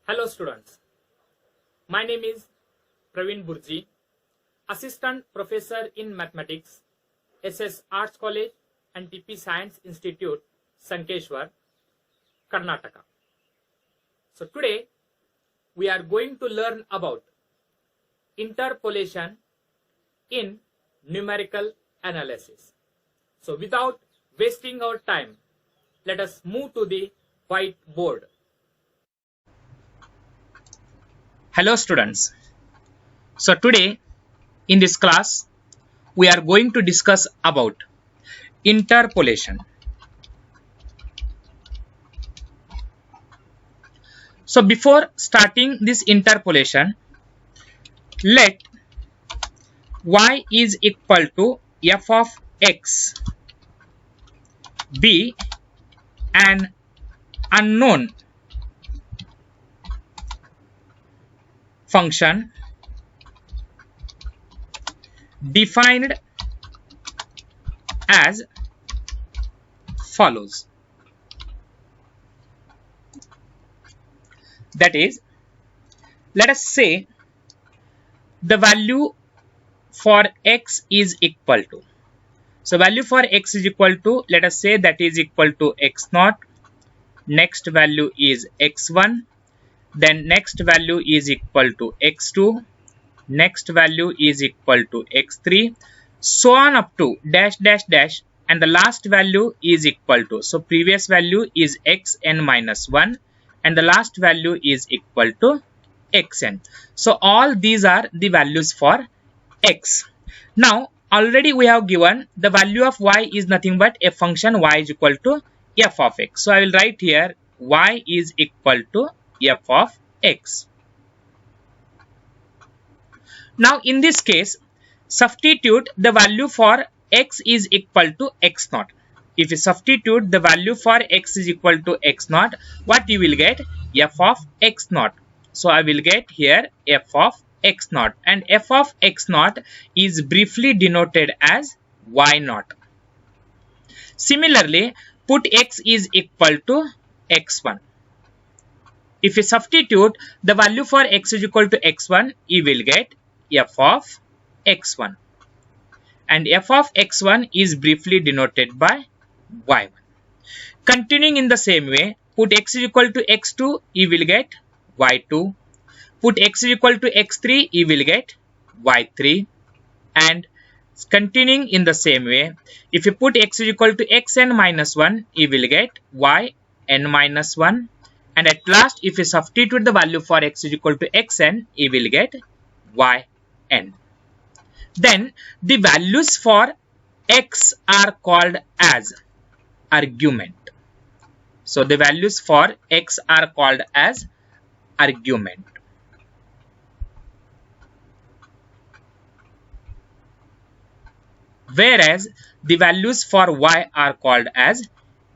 Hello students, my name is Praveen Burji, Assistant Professor in Mathematics, SS Arts College and TP Science Institute, Sankeshwar, Karnataka. So today we are going to learn about interpolation in numerical analysis. So without wasting our time, let us move to the whiteboard. Hello students. So today in this class we are going to discuss about interpolation. So before starting this interpolation, let y is equal to f of x be an unknown function defined as follows. That is, let us say the value for x is equal to. So value for x is equal to, let us say that is equal to x0. Next value is x1. Then next value is equal to x2. Next value is equal to x3. So on up to dash dash dash, and the last value is equal to. So previous value is xn minus 1 and the last value is equal to xn. So all these are the values for x. Now already we have given the value of y is nothing but a function y is equal to f of x. So I will write here y is equal to f of x. Now in this case, substitute the value for x is equal to x0. If you substitute the value for x is equal to x0, what you will get? F of x0. So I will get here f of x0, and f of x0 is briefly denoted as y0. Similarly, put x is equal to x1. If you substitute the value for x is equal to x1, you will get f of x1. And f of x1 is briefly denoted by y1. Continuing in the same way, put x is equal to x2, you will get y2. Put x is equal to x3, you will get y3. And continuing in the same way, if you put x is equal to xn minus 1, you will get yn minus 1. And at last, if you substitute the value for x is equal to xn, you will get yn. Then the values for x are called as argument. So the values for x are called as argument. Whereas the values for y are called as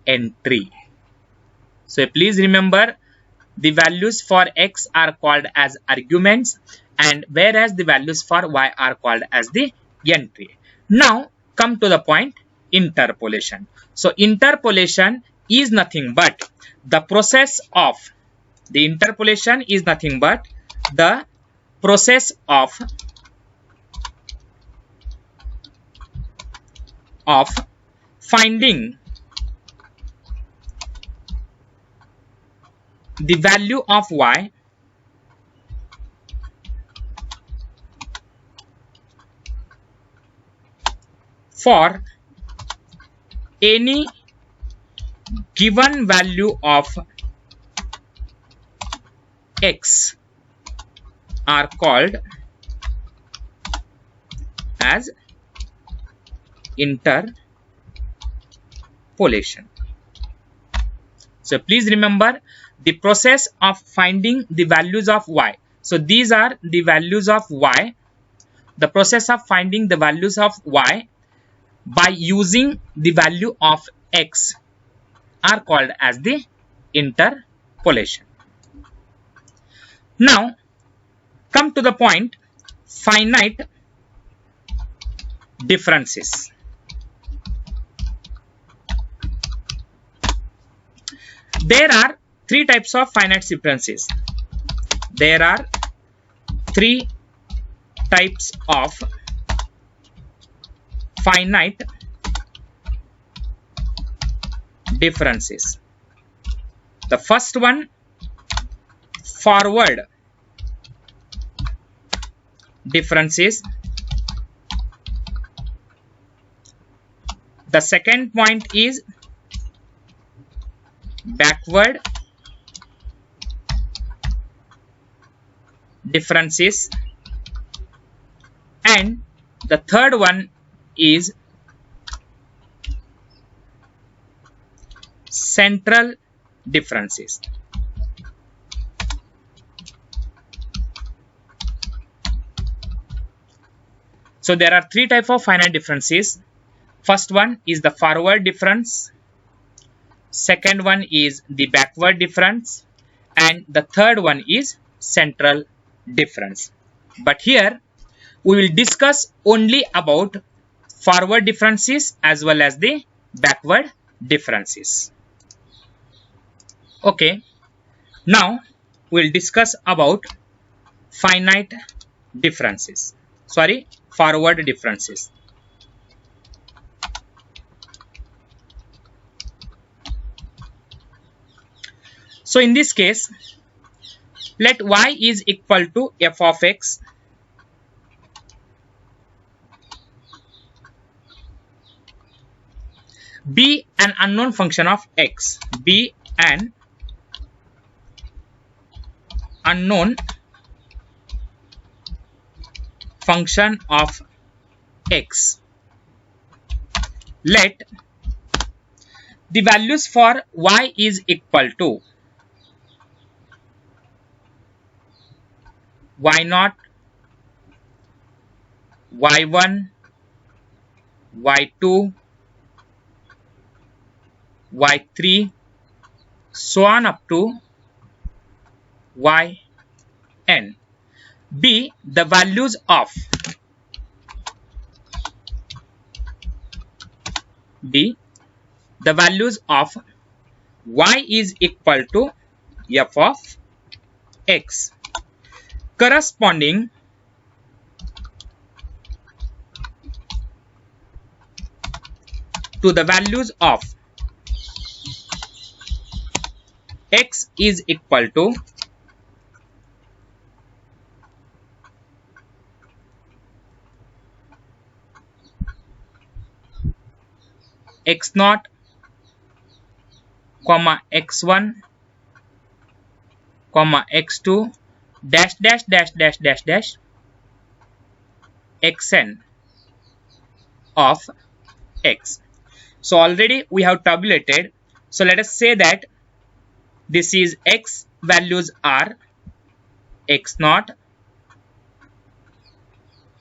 entry. So please remember, the values for x are called as arguments, and whereas the values for y are called as the entry. Now come to the point, interpolation. So interpolation is nothing but the process of, the interpolation is nothing but the process of finding the value of y for any given value of x are called as interpolation. So please remember the process of finding the values of y. So these are the values of y. The process of finding the values of y by using the value of x are called as the interpolation. Now come to the point, finite differences. There are three types of finite differences. there are three types of finite differences. The first one, forward differences. The second point is backward differences, and the third one is central differences. So there are three types of finite differences. First one is the forward difference, second one is the backward difference, and the third one is central difference. But here we will discuss only about forward differences as well as the backward differences. Okay, now we will discuss about finite differences. Sorry, forward differences. So in this case, let y is equal to f of x be an unknown function of x, be an unknown function of x. Let the values for y is equal to y0, y1, y2, y3, so on up to yn be the values of y is equal to f of x corresponding to the values of x is equal to x0, x1, x2, dash dash dash dash dash dash xn of x. So already we have tabulated. So let us say that this is x values are x0,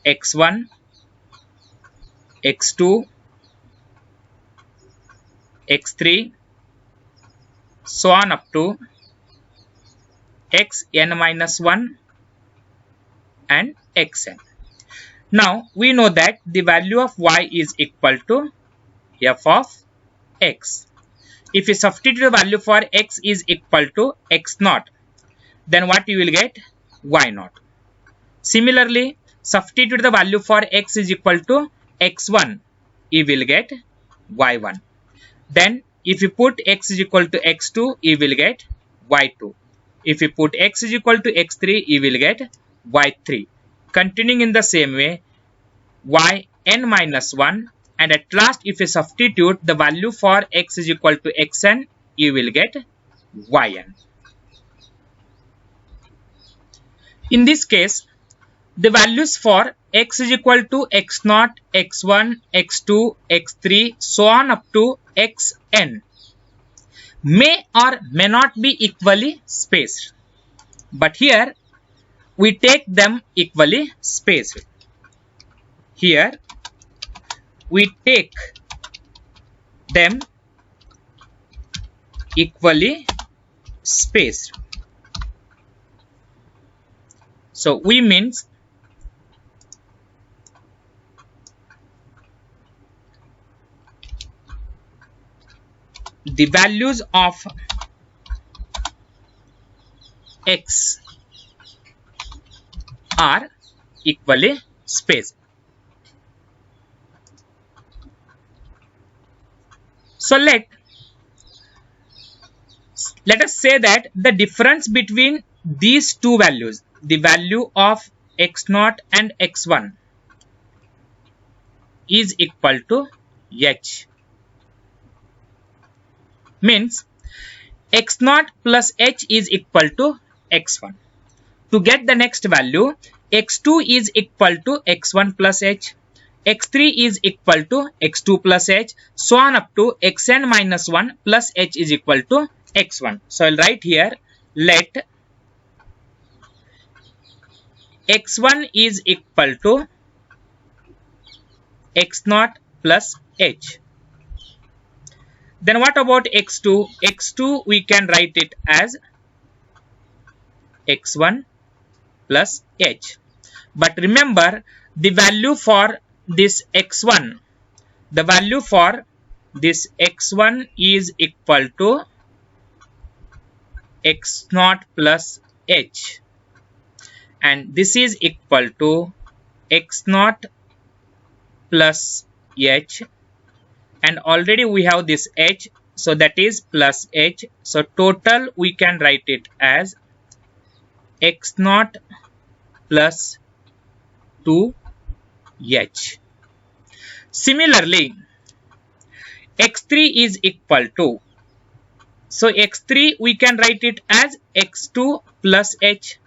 x1, x2, x3, so on up to xn-1 and xn. Now we know that the value of y is equal to f of x. If you substitute the value for x is equal to x0, then what you will get? y0. Similarly, substitute the value for x is equal to x1, you will get y1. Then if you put x is equal to x2, you will get y2. If you put x is equal to x3, you will get y3. Continuing in the same way, yn-1, and at last if you substitute the value for x is equal to xn, you will get yn. In this case, the values for x is equal to x0, x1, x2, x3, so on up to xn may or may not be equally spaced. But here we take them equally spaced. Here we take them equally spaced. So we means the values of x are equally spaced. So let us say that the difference between these two values, the value of x0 and x1, is equal to h. Means x0 plus h is equal to x1. To get the next value, x2 is equal to x1 plus h, x3 is equal to x2 plus h, so on up to xn minus 1 plus h is equal to x1. So I'll write here, let x1 is equal to x0 plus h. Then what about x2? x2 we can write it as x1 plus h. But remember, the value for this x1, the value for this x1 is equal to x0 plus h, and this is equal to x0 plus h, and already we have this h, so that is plus h. So total we can write it as x0 plus 2h. Similarly, x3 is equal to, so x3 we can write it as x2 plus h.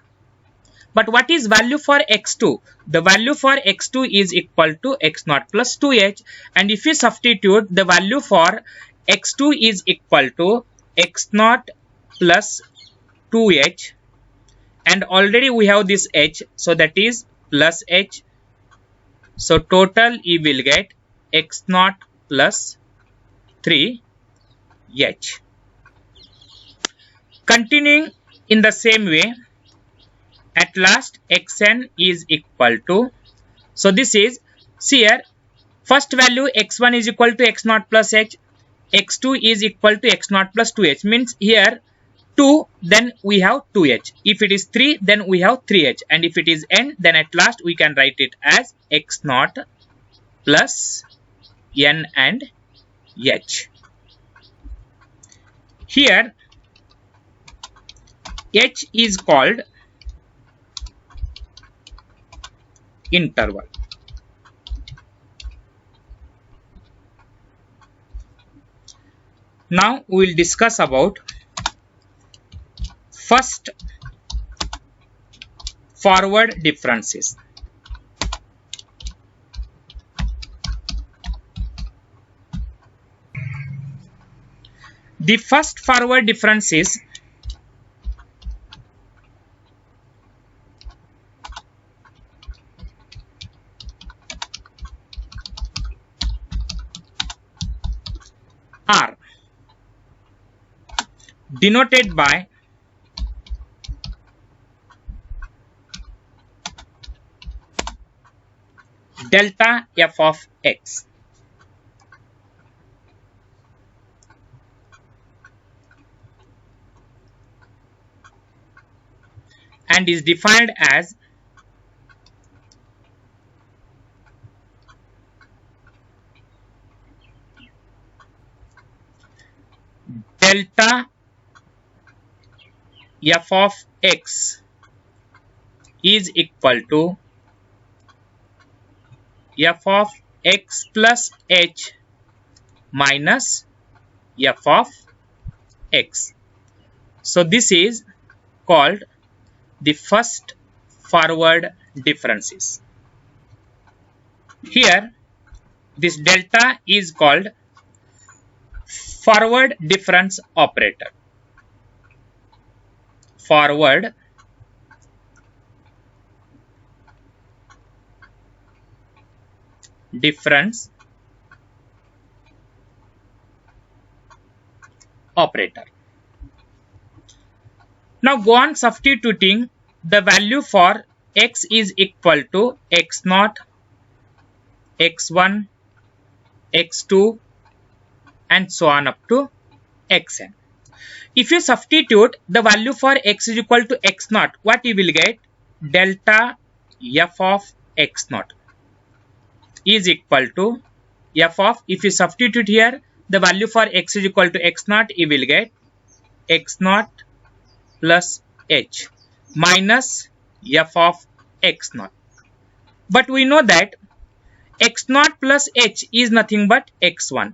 But what is value for x2? The value for x2 is equal to x0 plus 2h, and if you substitute, the value for x2 is equal to x0 plus 2h, and already we have this h, so that is plus h. So total you will get x0 plus 3h. Continuing in the same way, at last xn is equal to, so this is, see here, first value x1 is equal to x0 plus h, x2 is equal to x0 plus 2h, means here 2, then we have 2h. If it is 3, then we have 3h, and if it is n, then at last we can write it as x0 plus n and h. Here h is called interval. Now we will discuss about first forward differences. The first forward differences are denoted by delta f of x. And is defined as delta f of x is equal to f of x plus h minus f of x. So this is called the first forward differences. Here this delta is called forward difference operator. Forward difference operator. Now go on substituting the value for x is equal to x0, x1, x2 and so on up to xn. If you substitute the value for x is equal to x0, what you will get? Delta f of x naught is equal to f of, if you substitute here the value for x is equal to x naught, you will get x naught plus h minus f of x naught. But we know that x naught plus h is nothing but x1,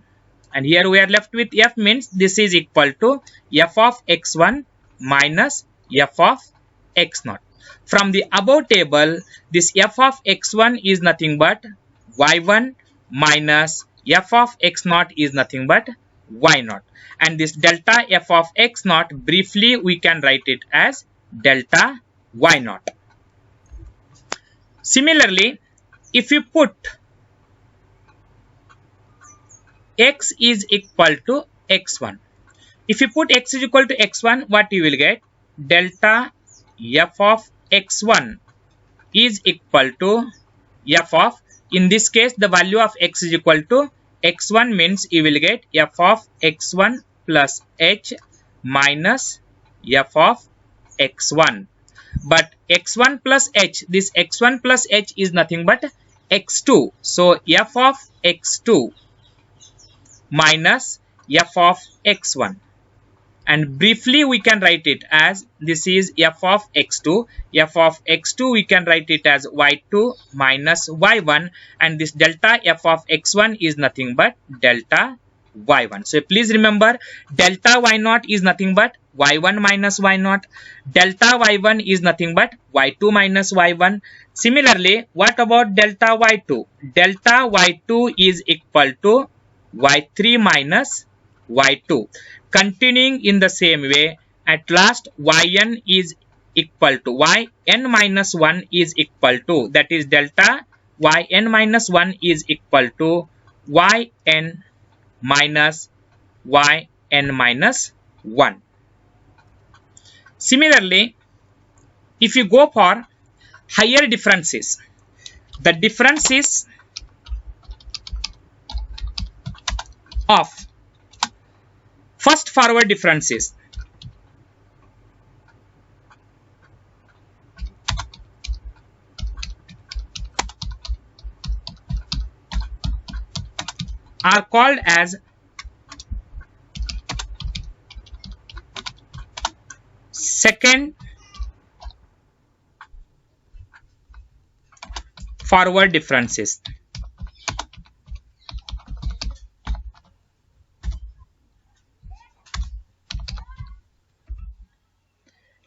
and here we are left with f, means this is equal to f of x1 minus f of x naught. From the above table, this f of x1 is nothing but y1 minus f of x naught is nothing but y naught, and this delta f of x naught, briefly we can write it as delta y naught. Similarly, if you put x is equal to x1, if you put x is equal to x1, what you will get? Delta f of x1 is equal to f of, in this case the value of x is equal to x1, means you will get f of x1 plus h minus f of x1. But x1 plus h, this x1 plus h is nothing but x2. So f of x2 minus f of x1, and briefly we can write it as, this is f of x2. F of x2 we can write it as y2 minus y1, and this delta f of x1 is nothing but delta y1. So please remember, delta y0 is nothing but y1 minus y0. Delta y1 is nothing but y2 minus y1. Similarly, what about delta y2? Delta y2 is equal to y3 minus y2. Continuing in the same way, at last yn is equal to yn minus 1 is equal to, that is delta yn minus 1 is equal to yn minus yn minus 1. Similarly, if you go for higher differences, the differences of first forward differences are called as second forward differences.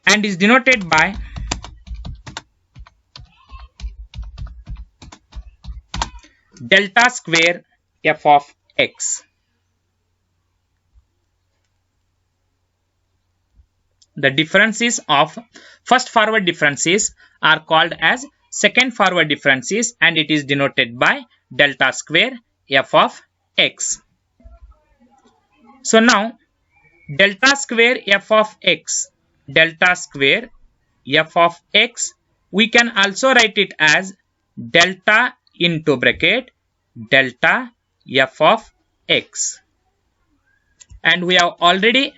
And is denoted by delta square f of x. The differences of first forward differences are called as second forward differences, and it is denoted by delta square f of x. So now delta square f of x, delta square f of x, we can also write it as delta into bracket delta f of x. And we have already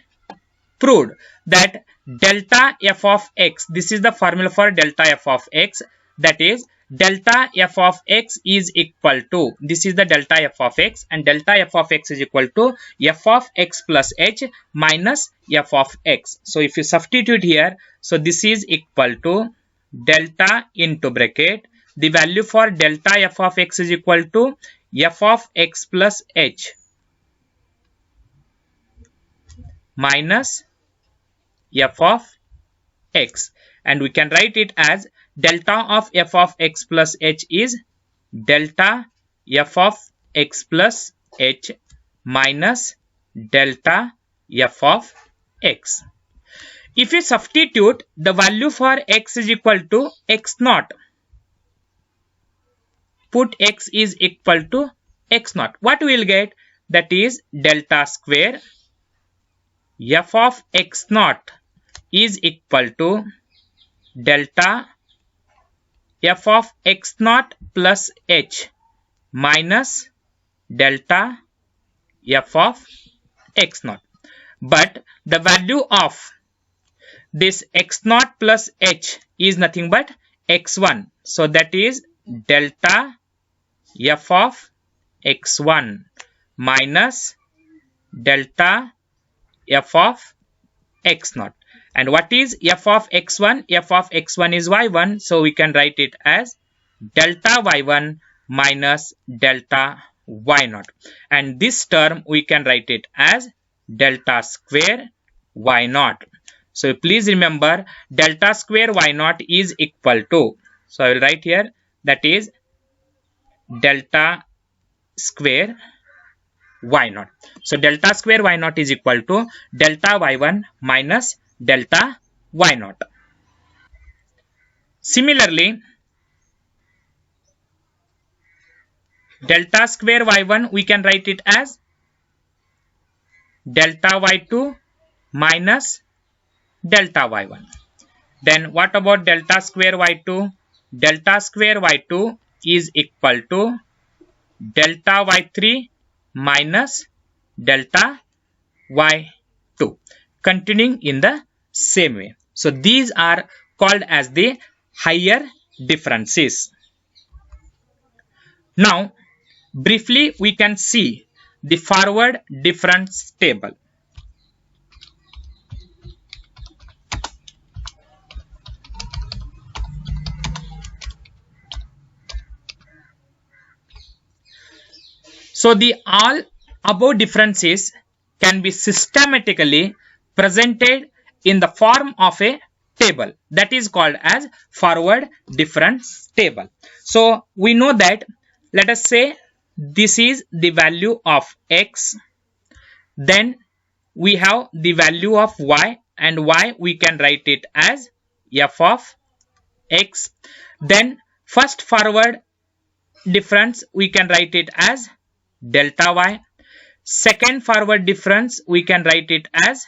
proved that delta f of x, this is the formula for delta f of x, that is delta f of x is equal to, this is the delta f of x, and delta f of x is equal to f of x plus h minus f of x. So if you substitute here, so this is equal to delta into bracket, the value for delta f of x is equal to f of x plus h minus f of x, and we can write it as delta of f of x plus h is delta f of x plus h minus delta f of x. If you substitute the value for x is equal to x naught, put x is equal to x naught, what we will get? That is delta square f of x naught is equal to delta f of x naught plus h minus delta f of x naught. But the value of this x naught plus h is nothing but x1. So that is delta f of x1 minus delta f of x0. And what is f of x1? F of x1 is y1. So we can write it as delta y1 minus delta y0. And this term we can write it as delta square y0. So please remember delta square y0 is equal to, so I will write here, that is delta square y0. So delta square y0 is equal to delta y1 minus delta y0. Similarly, delta square y1 we can write it as delta y2 minus delta y1. Then what about delta square y2? Delta square y2 is equal to delta y3 minus delta y2, continuing in the same way. So these are called as the higher differences. Now briefly we can see the forward difference table. So the all above differences can be systematically presented in the form of a table, that is called as forward difference table. So we know that, let us say this is the value of x, then we have the value of y, and y we can write it as f of x. Then first forward difference we can write it as delta y. Second forward difference we can write it as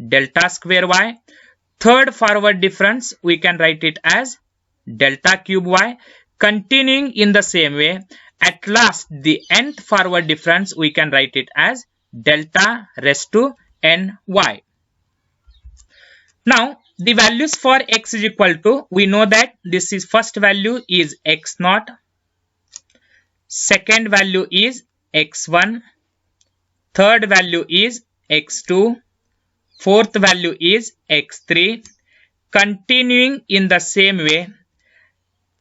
delta square y. Third forward difference we can write it as delta cube y. Continuing in the same way, at last the nth forward difference we can write it as delta raised to n y. Now the values for x is equal to, we know that this is first value is x0, second value is x1, third value is x2, fourth value is x3. Continuing in the same way,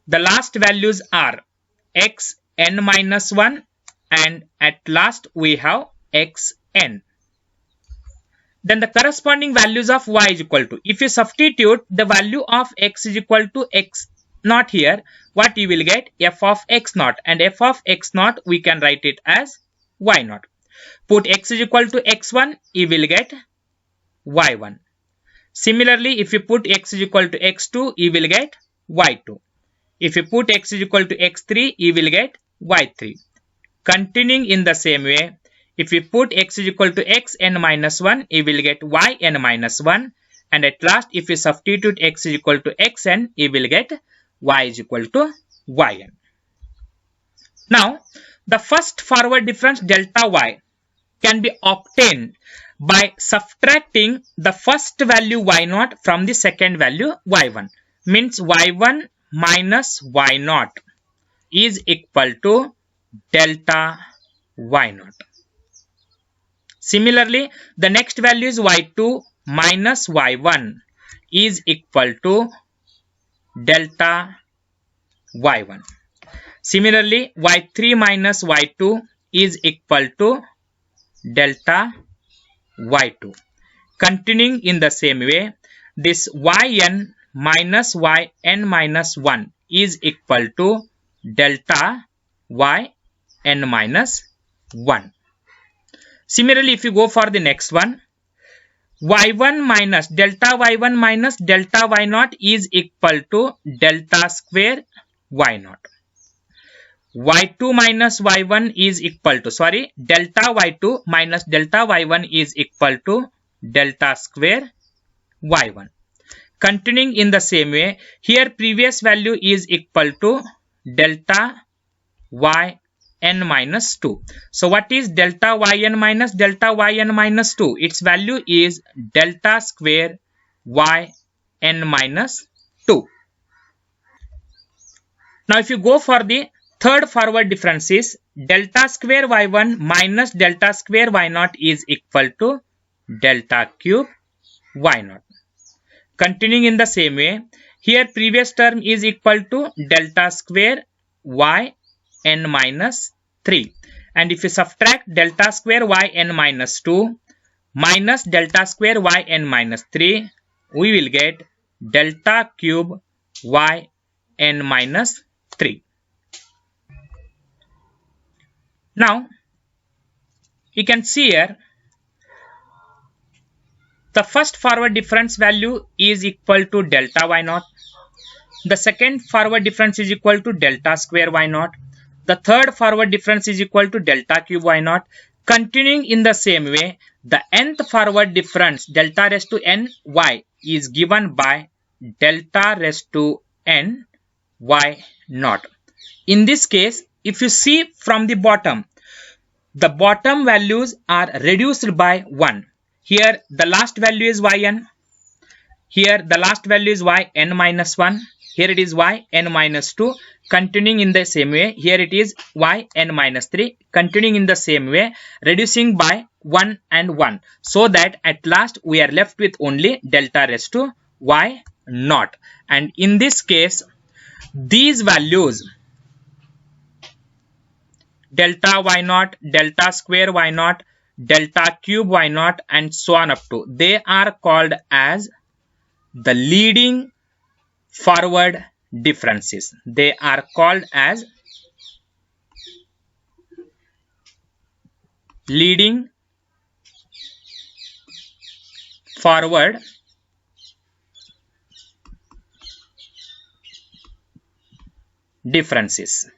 the last values are xn minus 1, and at last we have xn. Then the corresponding values of y is equal to, if you substitute the value of x is equal to x naught here, what you will get? F of x naught, and f of x naught we can write it as y naught. Put x is equal to x1, you will get y1. Similarly, if you put x is equal to x2, you will get y2. If you put x is equal to x3, you will get y3. Continuing in the same way, if you put x is equal to xn minus 1, you will get yn minus 1. And at last, if you substitute x is equal to xn, you will get y is equal to yn. Now, the first forward difference delta y can be obtained by subtracting the first value y0 from the second value y1. Means y1 minus y0 is equal to delta y0. Similarly, the next value is y2 minus y1 is equal to delta y1. Similarly, y3 minus y2 is equal to delta y2. Continuing in the same way, this yn minus yn minus 1 is equal to delta yn minus 1. Similarly, if you go for the next one, y1 minus delta y0 is equal to delta square y0. y2 minus y1 is equal to, delta y2 minus delta y1 is equal to delta square y1. Continuing in the same way, here previous value is equal to delta yn minus 2. So what is delta yn minus 2? Its value is delta square yn minus 2. Now if you go for the third forward difference is delta square y1 minus delta square y0 is equal to delta cube y0. Continuing in the same way, here previous term is equal to delta square y n minus 3. And if you subtract delta square y n minus 2 minus delta square y n minus 3, we will get delta cube y n minus 3. Now, you can see here, the first forward difference value is equal to delta y0. The second forward difference is equal to delta square y0. The third forward difference is equal to delta cube y0. Continuing in the same way, the nth forward difference delta raised to n y is given by delta raised to n y0. In this case, if you see from the bottom, the bottom values are reduced by 1. Here the last value is yn. Here the last value is yn minus 1. Here it is yn minus 2. Continuing in the same way, here it is yn minus 3. Continuing in the same way, reducing by 1 and 1. So that at last we are left with only delta raised to y0. And in this case, these values, delta y0, delta square y0, delta cube y0, and so on up to, they are called as the leading forward differences. They are called as leading forward differences.